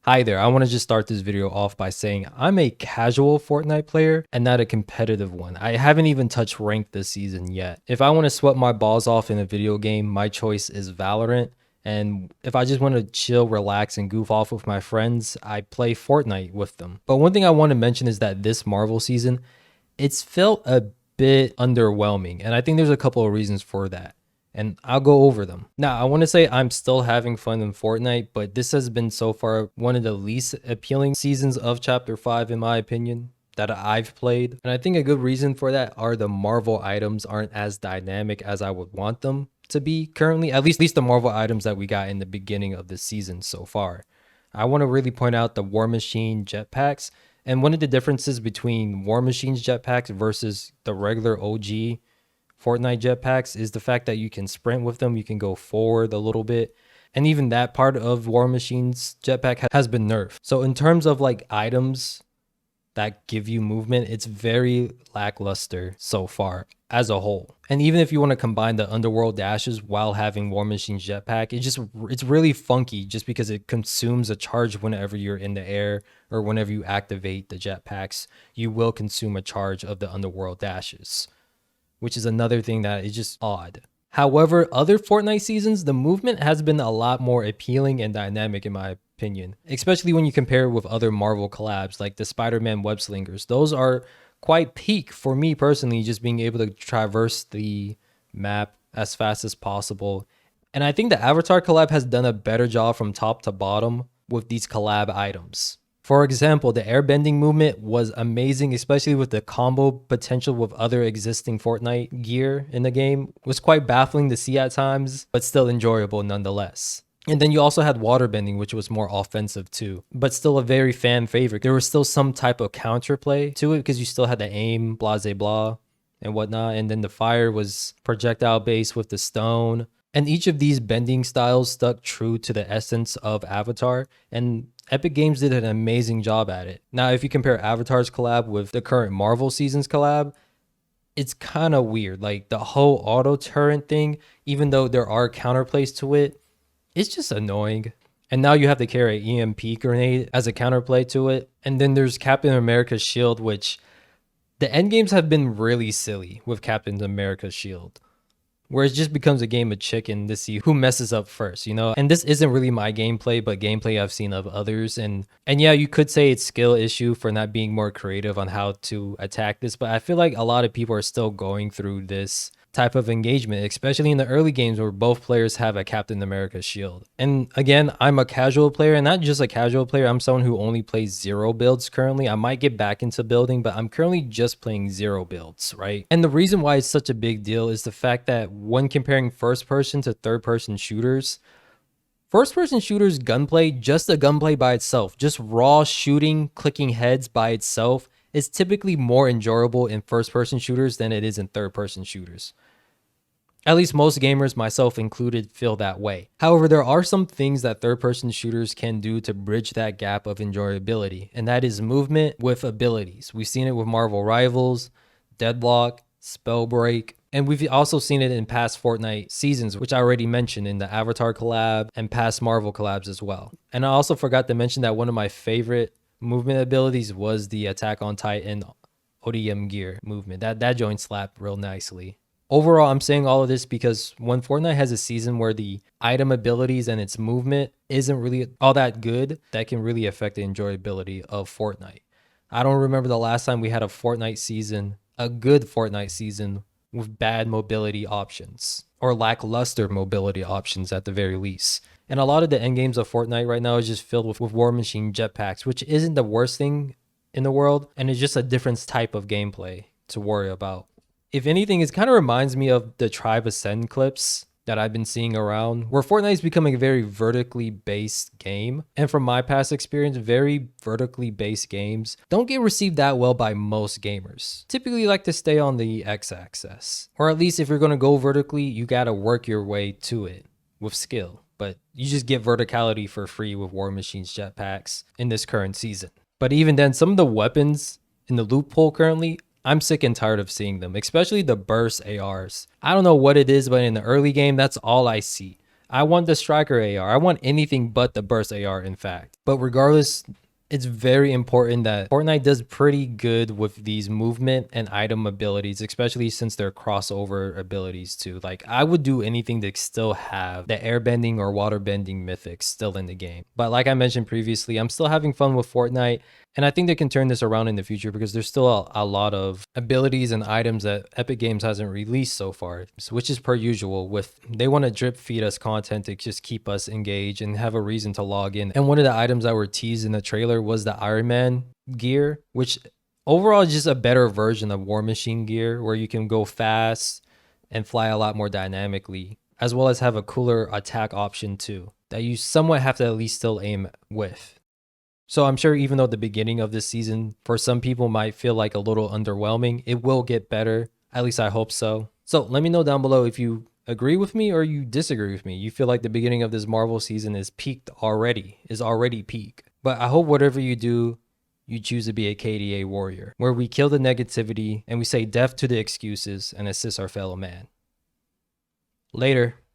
Hi there, I want to just start this video off by saying I'm a casual Fortnite player and not a competitive one. I haven't even touched ranked this season yet. If I want to sweat my balls off in a video game, my choice is Valorant. And if I just want to chill, relax, and goof off with my friends, I play Fortnite with them. But one thing I want to mention is that this Marvel season, it's felt a bit underwhelming. And I think there's a couple of reasons for that, and I'll go over them. Now, I want to say I'm still having fun in Fortnite, but this has been so far one of the least appealing seasons of Chapter 5, in my opinion, that I've played. And I think a good reason for that are the Marvel items aren't as dynamic as I would want them to be currently, at least the Marvel items that we got in the beginning of the season so far. I want to really point out the War Machine jetpacks, and one of the differences between War Machine's jetpacks versus the regular OG Fortnite jetpacks is the fact that you can sprint with them, you can go forward a little bit, and even that part of War Machine's jetpack has been nerfed. So in terms of like items that give you movement, it's very lackluster so far as a whole. And even if you want to combine the underworld dashes while having War Machine's jetpack, it's really funky just because it consumes a charge whenever you're in the air, or whenever you activate the jetpacks, you will consume a charge of the underworld dashes, which is another thing that is just odd. However, other Fortnite seasons, the movement has been a lot more appealing and dynamic in my opinion, especially when you compare it with other Marvel collabs like the Spider-Man web slingers. Those are quite peak for me personally, just being able to traverse the map as fast as possible. And I think the Avatar collab has done a better job from top to bottom with these collab items. For example, the airbending movement was amazing, especially with the combo potential with other existing Fortnite gear in the game. It was quite baffling to see at times, but still enjoyable nonetheless. And then you also had waterbending, which was more offensive too, but still a very fan favorite. There was still some type of counterplay to it because you still had the aim, blah, blah, blah, and whatnot. And then the fire was projectile based with the stone. And each of these bending styles stuck true to the essence of Avatar, and Epic Games did an amazing job at it. Now, if you compare Avatar's collab with the current Marvel season's collab, it's kind of weird. Like the whole auto turret thing, even though there are counterplays to it, it's just annoying. And now you have to carry an EMP grenade as a counterplay to it. And then there's Captain America's shield, which the end games have been really silly with Captain America's shield, where it just becomes a game of chicken to see who messes up first, you know? And this isn't really my gameplay, but gameplay I've seen of others. And yeah, you could say it's skill issue for not being more creative on how to attack this, but I feel like a lot of people are still going through this type of engagement, especially in the early games where both players have a Captain America shield. And again, I'm a casual player, and not just a casual player, I'm someone who only plays 0 builds currently. I might get back into building, but I'm currently just playing 0 builds, right? And the reason why it's such a big deal is the fact that when comparing first person to third person shooters, first person shooters gunplay, just the gunplay by itself, just raw shooting, clicking heads by itself, is typically more enjoyable in first person shooters than it is in third person shooters. At least most gamers, myself included, feel that way. However, there are some things that third-person shooters can do to bridge that gap of enjoyability, and that is movement with abilities. We've seen it with Marvel Rivals, Deadlock, Spellbreak, and we've also seen it in past Fortnite seasons, which I already mentioned in the Avatar collab and past Marvel collabs as well. And I also forgot to mention that one of my favorite movement abilities was the Attack on Titan ODM gear movement. That joint slapped real nicely. Overall, I'm saying all of this because when Fortnite has a season where the item abilities and its movement isn't really all that good, that can really affect the enjoyability of Fortnite. I don't remember the last time we had a Fortnite season, a good Fortnite season, with bad mobility options, or lackluster mobility options at the very least. And a lot of the end games of Fortnite right now is just filled with War Machine jetpacks, which isn't the worst thing in the world, and it's just a different type of gameplay to worry about. If anything, it kind of reminds me of the Tribe Ascend clips that I've been seeing around, where Fortnite is becoming a very vertically based game. And from my past experience, very vertically based games don't get received that well by most gamers. Typically like to stay on the x-axis. Or at least if you're going to go vertically, you got to work your way to it with skill. But you just get verticality for free with War Machine's jetpacks in this current season. But even then, some of the weapons in the loot pool currently, I'm sick and tired of seeing them, especially the burst ARs. I don't know what it is, but in the early game, that's all I see. I want the striker AR. I want anything but the burst AR, in fact. But regardless, it's very important that Fortnite does pretty good with these movement and item abilities, especially since they're crossover abilities too. Like, I would do anything to still have the airbending or waterbending mythics still in the game. But like I mentioned previously, I'm still having fun with Fortnite, and I think they can turn this around in the future because there's still a lot of abilities and items that Epic Games hasn't released so far, which is per usual. With they want to drip feed us content to just keep us engaged and have a reason to log in. And one of the items that were teased in the trailer was the Iron Man gear, which overall is just a better version of War Machine gear, where you can go fast and fly a lot more dynamically, as well as have a cooler attack option too, that you somewhat have to at least still aim with. So I'm sure even though the beginning of this season for some people might feel like a little underwhelming, it will get better. At least I hope so. So let me know down below if you agree with me or you disagree with me. You feel like the beginning of this Marvel season is already peak. But I hope whatever you do, you choose to be a KDA warrior, where we kill the negativity and we say death to the excuses and assist our fellow man. Later.